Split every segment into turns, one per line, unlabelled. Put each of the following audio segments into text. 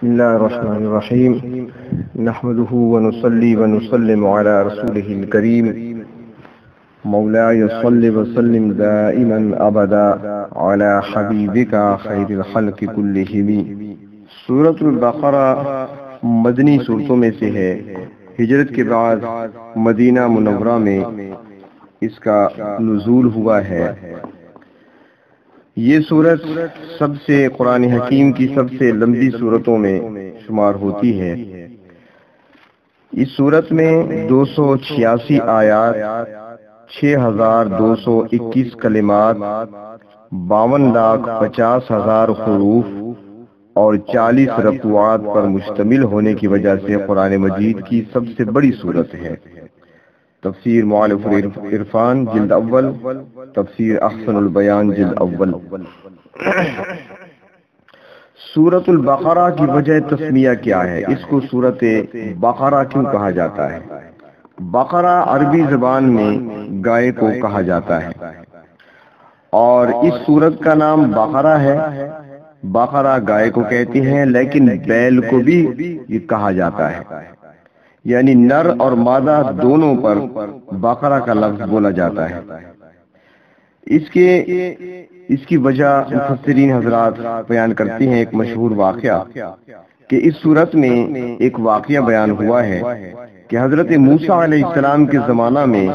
بسم الله الرحمن الرحيم نحمده ونصلي ونسلم على رسوله الكريم مولاي صل وسلم دائما ابدا على حبيبك خير الخلق كلهم۔ سورۃ البقرہ مدنی سورتوں میں سے ہے۔ ہجرت کے بعد مدینہ منورہ میں اس کا نزول ہوا ہے۔ یہ سورت سب سے قرآن حکیم کی سب سے لمبی سورتوں میں شمار ہوتی ہے۔ اس سورت میں 286 آیات، 6221 کلمات، 52,50,000 حروف اور 40 رکوعات پر مشتمل ہونے کی وجہ سے قرآن مجید کی سب سے بڑی سورت ہے۔ تفسیر معالف العرفان جلد اول، تفسیر احسن البیان جلد اول۔ سورۃ البقرہ کی وجہ تسمیہ کیا ہے؟ اس کو سورۃ بقرہ کیوں کہا جاتا ہے؟ بقرہ عربی زبان میں گائے کو کہا جاتا ہے اور اس سورت کا نام بقرہ ہے۔ بقرہ گائے کو کہتے ہیں، لیکن بیل کو بھی یہ کہا جاتا ہے، یعنی نر اور مادہ دونوں پر بقرہ کا لفظ بولا جاتا ہے۔ اس کی وجہ مفسرین حضرات بیان کرتی ہیں ایک مشہور واقعہ کہ اس صورت میں ایک واقعہ بیان ہوا ہے کہ حضرت موسیٰ علیہ السلام کے زمانہ میں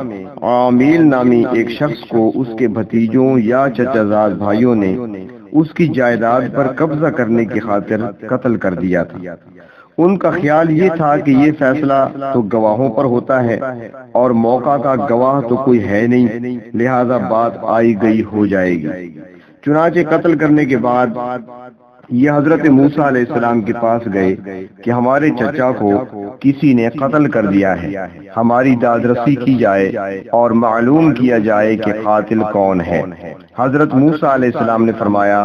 عامیل نامی ایک شخص کو اس کے بھتیجوں یا چچا زاد بھائیوں نے اس کی جائیداد پر قبضہ کرنے کی خاطر قتل کر دیا تھا۔ ان کا خیال یہ تھا کہ یہ فیصلہ تو گواہوں پر ہوتا ہے اور موقع کا گواہ تو کوئی ہے نہیں، لہذا بات آئی گئی ہو جائے گی۔ چنانچہ قتل کرنے کے بعد یہ حضرت موسیٰ علیہ السلام کے پاس گئے کہ ہمارے چچا کو کسی نے قتل کر دیا ہے، ہماری دادرسی کی جائے اور معلوم کیا جائے کہ قاتل کون ہے۔ حضرت موسیٰ علیہ السلام نے فرمایا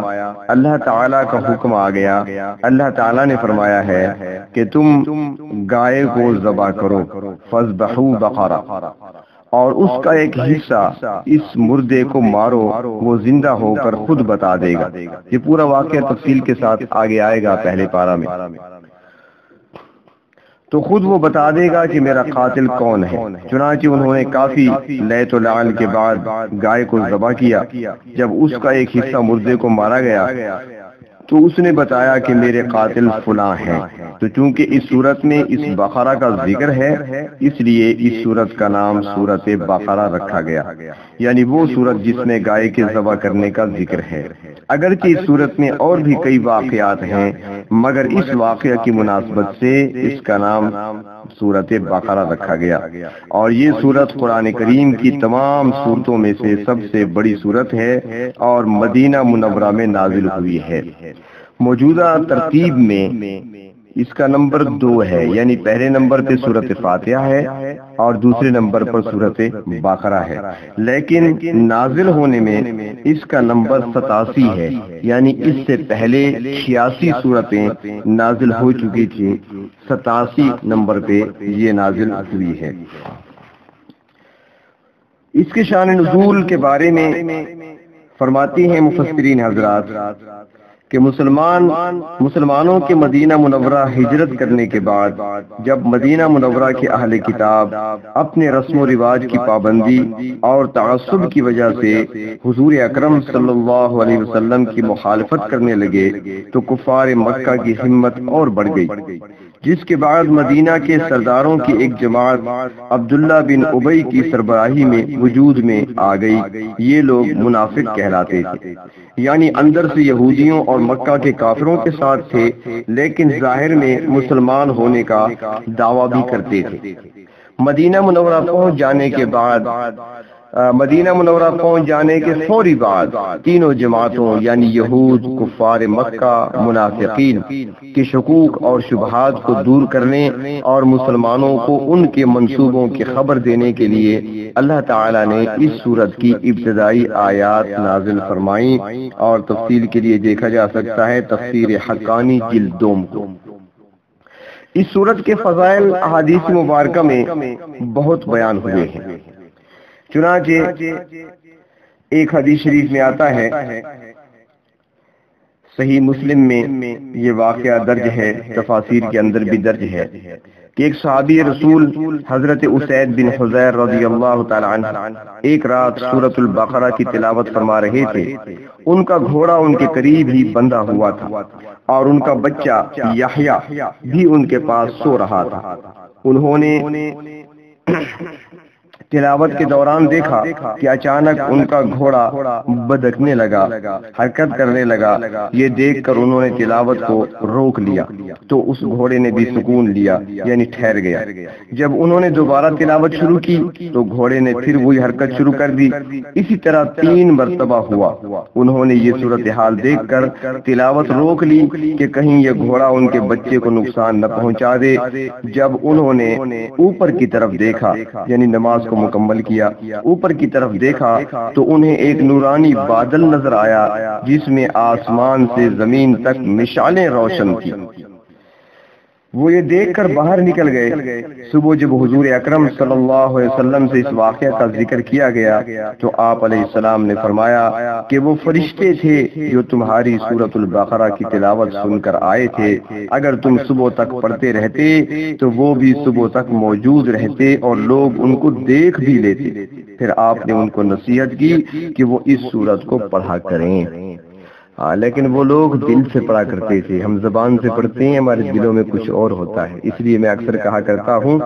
اللہ تعالیٰ کا حکم آ گیا۔ اللہ تعالیٰ نے فرمایا ہے کہ تم گائے کو ذبح کرو، فاذبحوا بقرہ، اور اس کا ایک حصہ اس مردے کو مارو، وہ زندہ ہو کر خود بتا دے گا۔ یہ پورا واقعہ تفصیل کے ساتھ آگے آئے گا پہلے پارہ میں۔ تو خود وہ بتا دے گا کہ میرا قاتل کون ہے۔ چنانچہ انہوں نے کافی لیت و لعن کے بعد گائے کو ذبح کیا۔ جب اس کا ایک حصہ مردے کو مارا گیا تو اس نے بتایا کہ میرے قاتل فلاں ہیں۔ تو چونکہ اس صورت میں اس بقرہ کا ذکر ہے، اس لیے اس صورت کا نام سورۃ بقرہ رکھا گیا، یعنی وہ صورت جس میں گائے کے ذبح کرنے کا ذکر ہے۔ اگرچہ اس صورت میں اور بھی کئی واقعات ہیں، مگر اس واقعہ کی مناسبت سے اس کا نام سورۃ بقرہ رکھا گیا، اور یہ صورت قرآن کریم کی تمام صورتوں میں سے سب سے بڑی صورت ہے اور مدینہ منورہ میں نازل ہوئی ہے۔ موجودہ ترتیب میں اس کا نمبر 2 ہے، یعنی پہلے نمبر پہ سورۃ فاتحہ ہے اور دوسرے نمبر پر سورۃ بقرہ ہے، لیکن نازل ہونے میں اس کا نمبر 87 ہے، یعنی اس سے پہلے 86 سورتیں نازل ہو چکی تھی، 87 نمبر پہ یہ نازل ہوئی ہے۔ اس کے شان نزول کے بارے میں فرماتی ہیں مفسرین حضرات کہ مسلمانوں کے مدینہ منورہ ہجرت کرنے کے بعد جب مدینہ منورہ کے اہل کتاب اپنے رسم و رواج کی پابندی اور تعصب کی وجہ سے حضور اکرم صلی اللہ علیہ وسلم کی مخالفت کرنے لگے تو کفار مکہ کی ہمت اور بڑھ گئی، جس کے بعد مدینہ کے سرداروں کی ایک جماعت عبداللہ بن ابی کی سربراہی میں وجود میں آ گئی۔ یہ لوگ منافق کہلاتے تھے، یعنی اندر سے یہودیوں اور مکہ کے کافروں کے ساتھ تھے، لیکن ظاہر میں مسلمان ہونے کا دعویٰ بھی کرتے تھے۔ مدینہ منورہ پہنچ جانے کے فوری بعد تینوں جماعتوں یعنی یہود، کفار مکہ، منافقین کے شکوک اور شبہات کو دور کرنے اور مسلمانوں کو ان کے منصوبوں کی خبر دینے کے لیے اللہ تعالیٰ نے اس سورت کی ابتدائی آیات نازل فرمائیں، اور تفصیل کے لیے دیکھا جا سکتا ہے تفسیر حقانی جلد 2 کو۔ اس سورت کے فضائل احادیث مبارکہ میں بہت بیان ہوئے ہیں۔ چنانچہ ایک حدیث شریف میں آتا ہے صحیح مسلم میں یہ واقعہ درج ہے، تفاسیر کے اندر بھی درج ہے کہ ایک صحابی رسول حضرت اسید بن حضیر رضی اللہ تعالی عنہ ایک رات سورۃ البقرہ کی تلاوت فرما رہے تھے۔ ان کا گھوڑا ان کے قریب ہی بندھا ہوا تھا اور ان کا بچہ یحییٰ بھی ان کے پاس سو رہا تھا۔ انہوں نے تلاوت کے دوران دیکھا کہ اچانک ان کا گھوڑا بدکنے لگا، حرکت کرنے لگا۔ یہ دیکھ کر انہوں نے تلاوت کو روک لیا تو اس گھوڑے نے بھی سکون لیا، یعنی ٹھہر گیا۔ جب انہوں نے دوبارہ تلاوت شروع کی تو گھوڑے نے پھر وہی حرکت شروع کر دی۔ اسی طرح 3 مرتبہ ہوا۔ انہوں نے یہ صورتحال دیکھ کر تلاوت روک لی کہ کہیں یہ گھوڑا ان کے بچے کو نقصان نہ پہنچا دے۔ جب انہوں نے اوپر کی طرف دیکھا، یعنی نماز کو مکمل کیا، اوپر کی طرف دیکھا تو انہیں ایک نورانی بادل نظر آیا جس میں آسمان سے زمین تک مشعلیں روشن تھیں۔ وہ یہ دیکھ کر باہر نکل گئے۔ صبح جب حضور اکرم صلی اللہ علیہ وسلم سے اس واقعہ کا ذکر کیا گیا تو آپ علیہ السلام نے فرمایا کہ وہ فرشتے تھے جو تمہاری سورۃ البقرہ کی تلاوت سن کر آئے تھے۔ اگر تم صبح تک پڑھتے رہتے تو وہ بھی صبح تک موجود رہتے اور لوگ ان کو دیکھ بھی لیتے۔ پھر آپ نے ان کو نصیحت کی کہ وہ اس سورت کو پڑھا کریں۔ لیکن وہ لوگ دل سے پڑھا کرتے تھے، ہم زبان سے پڑھتے ہیں، ہمارے دلوں میں کچھ اور ہوتا ہے۔ اس لیے میں اکثر کہا کرتا ہوں،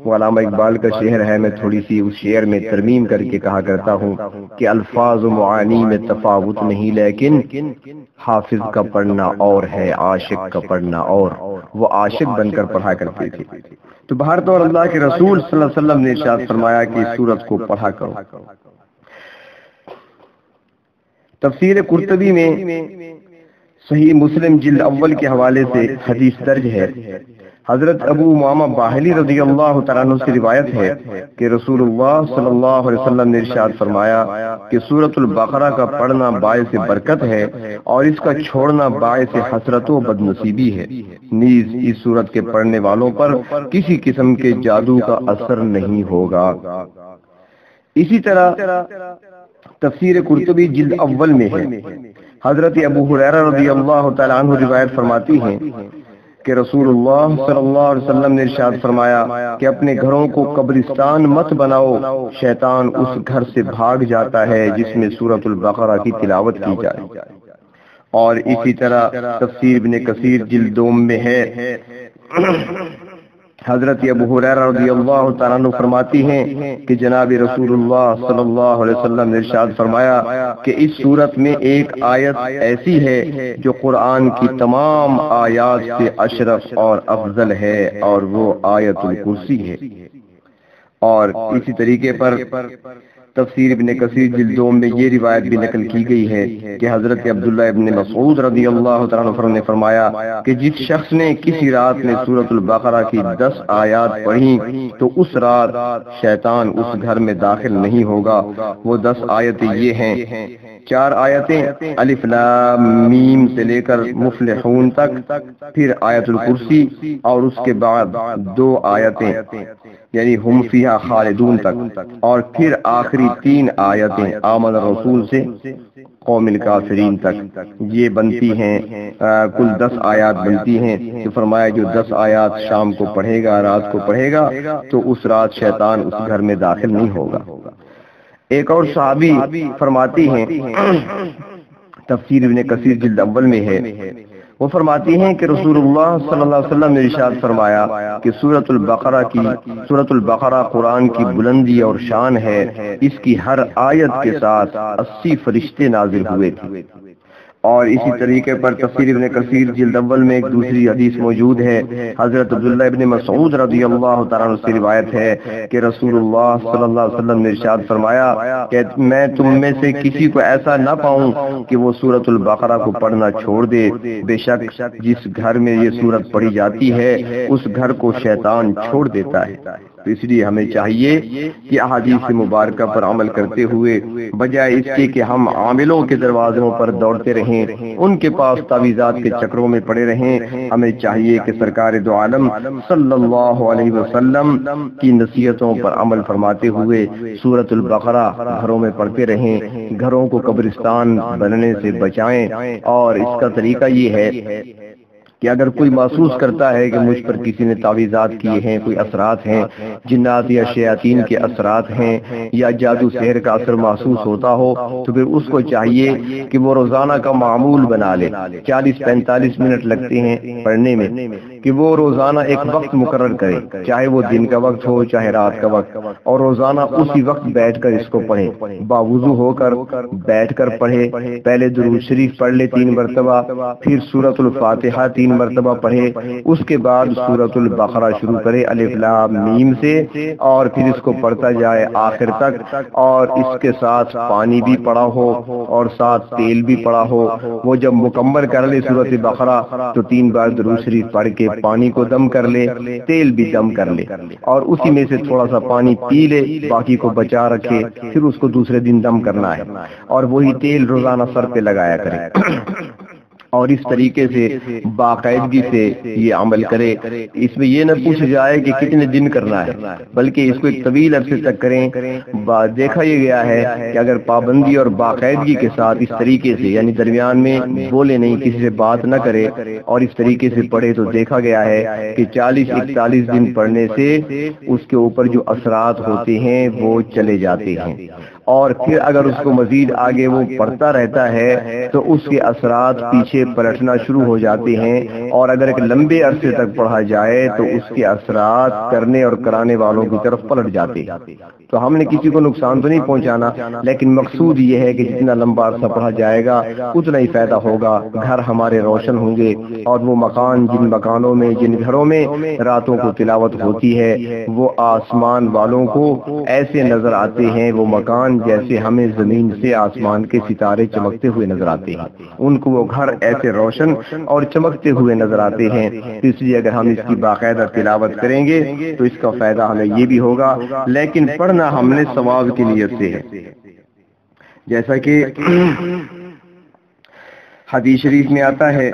وہ علامہ اقبال کا شعر ہے، میں تھوڑی سی اس شعر میں ترمیم کر کے کہا کرتا ہوں کہ الفاظ و معانی میں تفاوت نہیں، لیکن حافظ کا پڑھنا اور ہے، عاشق کا پڑھنا اور۔ وہ عاشق بن کر پڑھا کرتے تھے۔ تو بہرطور اللہ کے رسول صلی اللہ علیہ وسلم نے ارشاد فرمایا کہ اس سورت کو پڑھا کرو۔ تفسیر قرطبی میں صحیح مسلم جلد اول کے حوالے سے حدیث درج ہے۔ حضرت ابو امامہ باہلی رضی اللہ تعالیٰ عنہ سے روایت ہے کہ رسول اللہ صلی اللہ علیہ وسلم نے ارشاد فرمایا کہ سورۃ البقرہ کا پڑھنا باعث برکت ہے اور اس کا چھوڑنا باعث حسرت و بد نصیبی ہے۔ نیز اس سورت کے پڑھنے والوں پر کسی قسم کے جادو کا اثر نہیں ہوگا۔ اسی طرح تفسیر قرطبی جلد اول میں ہے۔ حضرت ابو ہریرہ رضی اللہ تعالیٰ عنہ روایت فرماتی ہیں کہ رسول اللہ صلی اللہ علیہ وسلم نے ارشاد فرمایا کہ اپنے گھروں کو قبرستان مت بناؤ، شیطان اس گھر سے بھاگ جاتا ہے جس میں سورۃ البقرہ کی تلاوت کی جائے۔ اور اسی طرح تفسیر ابن کثیر جلد 2 میں ہے۔ حضرت ابو ہریرہ رضی اللہ تعالیٰ عنہ فرماتی ہیں کہ جناب رسول اللہ صلی اللہ علیہ وسلم نے ارشاد فرمایا کہ اس سورت میں ایک آیت ایسی ہے جو قرآن کی تمام آیات سے اشرف اور افضل ہے، اور وہ آیت الکرسی ہے۔ اور اسی طریقے پر تفسیر ابن کثیر جلد 2 میں یہ روایت بھی نقل کی گئی ہے کہ حضرت عبداللہ ابن مسعود رضی اللہ تعالیٰ عنہ نے فرمایا کہ جس شخص نے کسی رات میں سورۃ البقرہ کی 10 آیات پڑھی تو اس رات شیطان اس گھر میں داخل نہیں ہوگا۔ وہ 10 آیتیں یہ ہیں: 4 آیتیں الف لام میم سے لے کر مفلحون تک، پھر آیت الکرسی، اور اس کے بعد 2 آیتیں یعنی ہم فیہا خالدون تک، اور پھر آخری 3 آیتیں آمن الرسول سے قوم الکافرین تک۔ یہ بنتی ہیں کل 10 آیات بنتی ہیں۔ تو فرمایا جو 10 آیات شام کو پڑھے گا، رات کو پڑھے گا، تو اس رات شیطان اس گھر میں داخل نہیں ہوگا۔ ایک اور صحابی فرماتی ہیں، تفسیر ابن کثیر جلد اول میں ہے، وہ فرماتی ہیں کہ رسول اللہ صلی اللہ علیہ وسلم نے ارشاد فرمایا کہ سورۃ البقرہ قرآن کی بلندی اور شان ہے، اس کی ہر آیت کے ساتھ 80 فرشتے نازل ہوئے تھے۔ اور اسی طریقے پر تفسیر ابن کثیر جلد اول میں ایک دوسری حدیث موجود ہے۔ حضرت عبداللہ ابن مسعود رضی اللہ تعالیٰ عنہ سے روایت ہے کہ رسول اللہ صلی اللہ علیہ وسلم نے ارشاد فرمایا کہ میں تم میں سے کسی کو ایسا نہ پاؤں کہ وہ سورۃ البقرہ کو پڑھنا چھوڑ دے۔ بے شک جس گھر میں یہ سورت پڑھی جاتی ہے اس گھر کو شیطان چھوڑ دیتا ہے۔ تو اس لیے ہمیں چاہیے کہ احادیث مبارکہ پر عمل کرتے ہوئے بجائے اس کے کہ ہم عاملوں کے دروازوں پر دوڑتے رہیں، ان کے پاس تعویذات کے چکروں میں پڑے رہیں، ہمیں چاہیے کہ سرکار دو عالم صلی اللہ علیہ وسلم کی نصیحتوں پر عمل فرماتے ہوئے سورۃ البقرہ گھروں میں پڑھتے رہیں، گھروں کو قبرستان بننے سے بچائیں۔ اور اس کا طریقہ یہ ہے کہ اگر کوئی محسوس کرتا ہے کہ مجھ پر کسی نے تعویذات کیے ہیں، کوئی اثرات ہیں، جنات یا شیاطین کے اثرات ہیں، یا جادو سحر کا اثر محسوس ہوتا ہو، تو پھر اس کو چاہیے کہ وہ روزانہ کا معمول بنا لے۔ 40-45 منٹ لگتے ہیں پڑھنے میں، کہ وہ روزانہ ایک وقت مقرر کرے، چاہے وہ دن کا وقت ہو چاہے رات کا وقت، اور روزانہ اسی وقت بیٹھ کر اس کو پڑھے، باوضو ہو کر بیٹھ کر پڑھے۔ پہلے درود شریف پڑھ لے 3 مرتبہ، پھر سورۃ الفاتحہ 3 مرتبہ پڑھے، اس کے بعد سورۃ البقرہ شروع کرے الف لام میم سے، اور پھر اس کو پڑھتا جائے آخر تک، اور اس کے ساتھ پانی بھی پڑا ہو اور ساتھ تیل بھی پڑا ہو۔ وہ جب مکمل کر لے سورۃ بقرہ تو 3 بار درود شریف پڑھ کے پانی کو دم کر لے، تیل بھی دم کر لے، اور اسی میں سے تھوڑا سا پانی پی لے، باقی کو بچا رکھے، پھر اس کو دوسرے دن دم کرنا ہے، اور وہی تیل روزانہ سر پہ لگایا کرے۔ اور اس طریقے سے باقاعدگی سے یہ عمل کرے۔ اس میں یہ نہ پوچھ جائے کہ کتنے دن کرنا ہے، بلکہ اس کو ایک طویل عرصے تک کریں۔ دیکھا یہ گیا ہے کہ اگر پابندی اور باقاعدگی کے ساتھ اس طریقے سے، یعنی درمیان میں بولے نہیں، کسی سے بات نہ کرے، اور اس طریقے سے پڑھے، تو دیکھا گیا ہے کہ 40-41 دن پڑھنے سے اس کے اوپر جو اثرات ہوتے ہیں وہ چلے جاتے ہیں۔ اور پھر اگر اس کو مزید آگے وہ پڑھتا رہتا ہے تو اس کے اثرات پیچھے پلٹنا شروع ہو جاتے ہیں، اور اگر ایک لمبے عرصے تک پڑھا جائے تو اس کے اثرات کرنے اور کرانے والوں کی طرف پلٹ جاتے ہیں۔ تو ہم نے کسی کو نقصان تو نہیں پہنچانا، لیکن مقصود یہ ہے کہ جتنا لمبا عرصہ پڑھا جائے گا اتنا ہی فائدہ ہوگا، گھر ہمارے روشن ہوں گے، اور وہ مکان جن مکانوں میں، جن گھروں میں راتوں کو تلاوت ہوتی ہے، وہ آسمان والوں کو ایسے نظر آتے ہیں، وہ مکان جیسے ہمیں زمین سے آسمان کے ستارے چمکتے ہوئے نظر آتے ہیں، ان کو وہ گھر ایسے روشن اور چمکتے ہوئے نظر آتے ہیں۔ اس لیے اگر ہم اس کی باقاعدہ تلاوت کریں گے تو اس کا فائدہ ہمیں یہ بھی ہوگا، لیکن پڑھنا ہم نے ثواب کی نیت سے ہے۔ جیسا کہ حدیث شریف میں آتا ہے،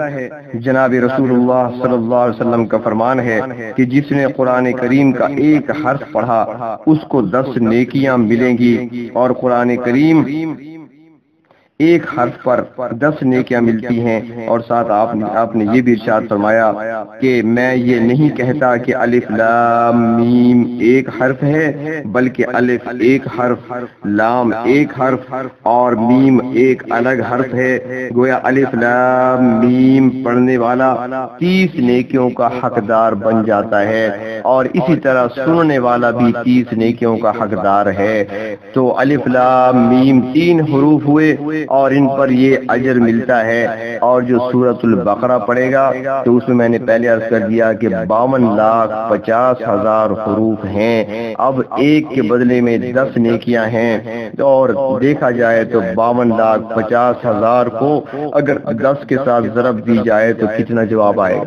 جناب رسول اللہ صلی اللہ علیہ وسلم کا فرمان ہے کہ جس نے قرآن کریم کا ایک حرف پڑھا اس کو 10 نیکیاں ملیں گی، اور قرآن کریم ایک حرف پر 10 نیکیاں ملتی ہیں۔ اور ساتھ آپ نے یہ بھی ارشاد فرمایا کہ میں یہ نہیں کہتا کہ الف لام میم ایک حرف ہے، بلکہ الف ایک حرف، لام ایک حرف اور میم ایک الگ حرف ہے۔ گویا الف لام میم پڑھنے والا 30 نیکیوں کا حقدار بن جاتا ہے، اور اسی طرح سننے والا بھی 30 نیکیوں کا حقدار ہے۔ تو الف لام میم 3 حروف ہوئے، اور ان پر یہ اجر ملتا ہے۔ اور جو سورۃ البقرہ پڑھے گا تو اس میں میں نے پہلے عرض کر دیا کہ 52,50,000 حروف ہیں، اب ایک کے بدلے میں 10 نیکیاں ہیں، اور دیکھا جائے تو 52,50,000 کو اگر 10 کے ساتھ ضرب دی جائے تو کتنا جواب آئے گا۔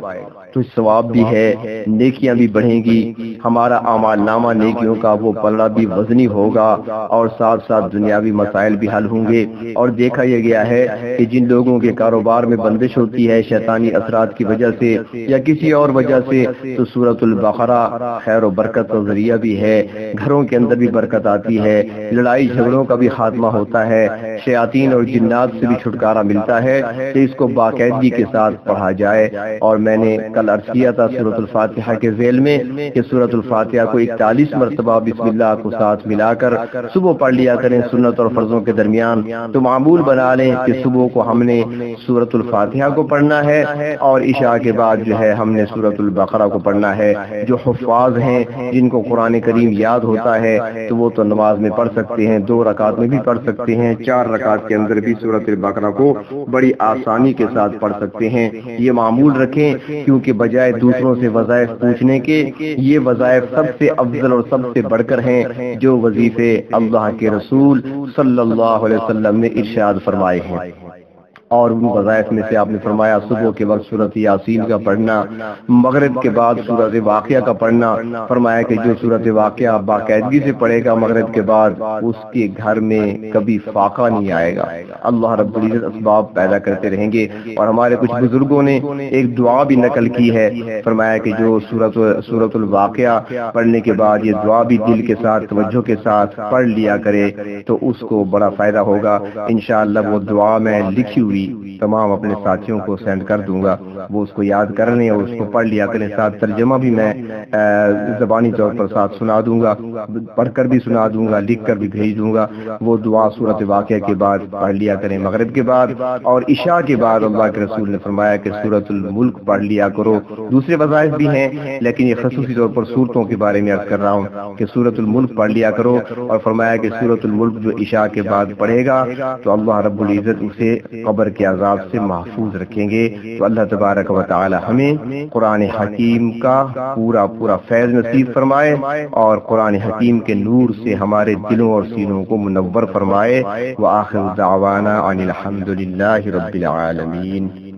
تو ثواب بھی ہے، نیکیاں بھی بڑھیں گی، ہمارا اعمال نامہ نیکیوں کا وہ پلڑا بھی وزنی ہوگا، اور ساتھ ساتھ دنیاوی مسائل بھی حل ہوں گے۔ اور دیکھا یہ گیا ہے کہ جن لوگوں کے کاروبار میں بندش ہوتی ہے شیطانی اثرات کی وجہ سے یا کسی اور وجہ سے، تو سورۃ البقرہ خیر و برکت کا ذریعہ بھی ہے، گھروں کے اندر بھی برکت آتی ہے، لڑائی جھگڑوں کا بھی خاتمہ ہوتا ہے، شیاطین اور جنات سے بھی چھٹکارا ملتا ہے۔ تو اس کو باقاعدگی کے ساتھ پڑھا جائے۔ اور میں نے کل عرض کیا تھا سورۃ الفاتحہ کے ذیل میں کہ سورۃ الفاتحہ کو 41 مرتبہ بسم اللہ کو ساتھ ملا کر صبح پڑھ لیا کریں سنت اور فرضوں کے درمیان۔ تو معمول بنا لیں کہ صبح کو ہم نے سورۃ الفاتحہ کو پڑھنا ہے، اور عشاء کے بعد جو ہے ہم نے سورۃ البقرہ کو پڑھنا ہے۔ جو حفاظ ہیں، جن کو قرآن کریم یاد ہوتا ہے، تو وہ تو نماز میں پڑھ سکتے ہیں، 2 رکعت میں بھی پڑھ سکتے ہیں، 4 رکعت کے اندر بھی سورۃ البقرہ کو بڑی آسانی کے ساتھ پڑھ سکتے ہیں۔ یہ معمول رکھیں، کیونکہ بجائے دوسروں سے وظائف پوچھنے کے، یہ وظائف سب سے افضل اور سب سے بڑھ کر ہیں جو وظیفے اللہ کے رسول صلی اللہ علیہ وسلم نے ارشاد فرمائے ہیں۔ اور ان وظائف میں سے آپ نے فرمایا صبح کے وقت سورۃ یاسین کا پڑھنا، مغرب کے بعد سورۃ واقعہ کا پڑھنا، فرمایا کہ جو سورۃ واقعہ باقاعدگی سے پڑھے گا مغرب کے بعد اس کے گھر میں کبھی فاقہ نہیں آئے گا۔ اللہ رب العزت اسباب پیدا کرتے رہیں گے۔ اور ہمارے کچھ بزرگوں نے ایک دعا بھی نقل کی ہے، فرمایا کہ جو سورۃ الواقعہ پڑھنے کے بعد یہ دعا بھی دل کے ساتھ توجہ کے ساتھ پڑھ لیا کرے تو اس کو بڑا فائدہ ہوگا۔ انشاءاللہ وہ دعا میں لکھی ہوئی تمام اپنے ساتھیوں کو سینڈ کر دوں گا، وہ اس کو یاد کر لیں اور اس کو پڑھ لیا کریں، ساتھ ترجمہ بھی میں زبانی طور پر ساتھ سنا دوں گا، پڑھ کر بھی سنا دوں گا، لکھ کر بھی بھیج دوں گا۔ وہ دعا سورۃ واقعہ کے بعد پڑھ لیا کریں مغرب کے بعد، اور عشاء کے بعد اللہ کے رسول نے فرمایا کہ سورۃ الملک پڑھ لیا کرو۔ دوسرے وظائف بھی ہیں لیکن یہ خصوصی طور پر سورتوں کے بارے میں عرض کر رہا ہوں کہ سورۃ الملک پڑھ لیا کرو، اور فرمایا کہ سورۃ الملک جو عشاء کے بعد پڑھے گا تو اللہ رب العزت اسے قبر کے عذاب سے محفوظ رکھیں گے۔ تو اللہ تبارک و تعالی ہمیں قرآن حکیم کا پورا فیض نصیب فرمائے اور قرآن حکیم کے نور سے ہمارے دلوں اور سینوں کو منور فرمائے۔ وآخر دعوانا ان الحمد للہ رب العالمین۔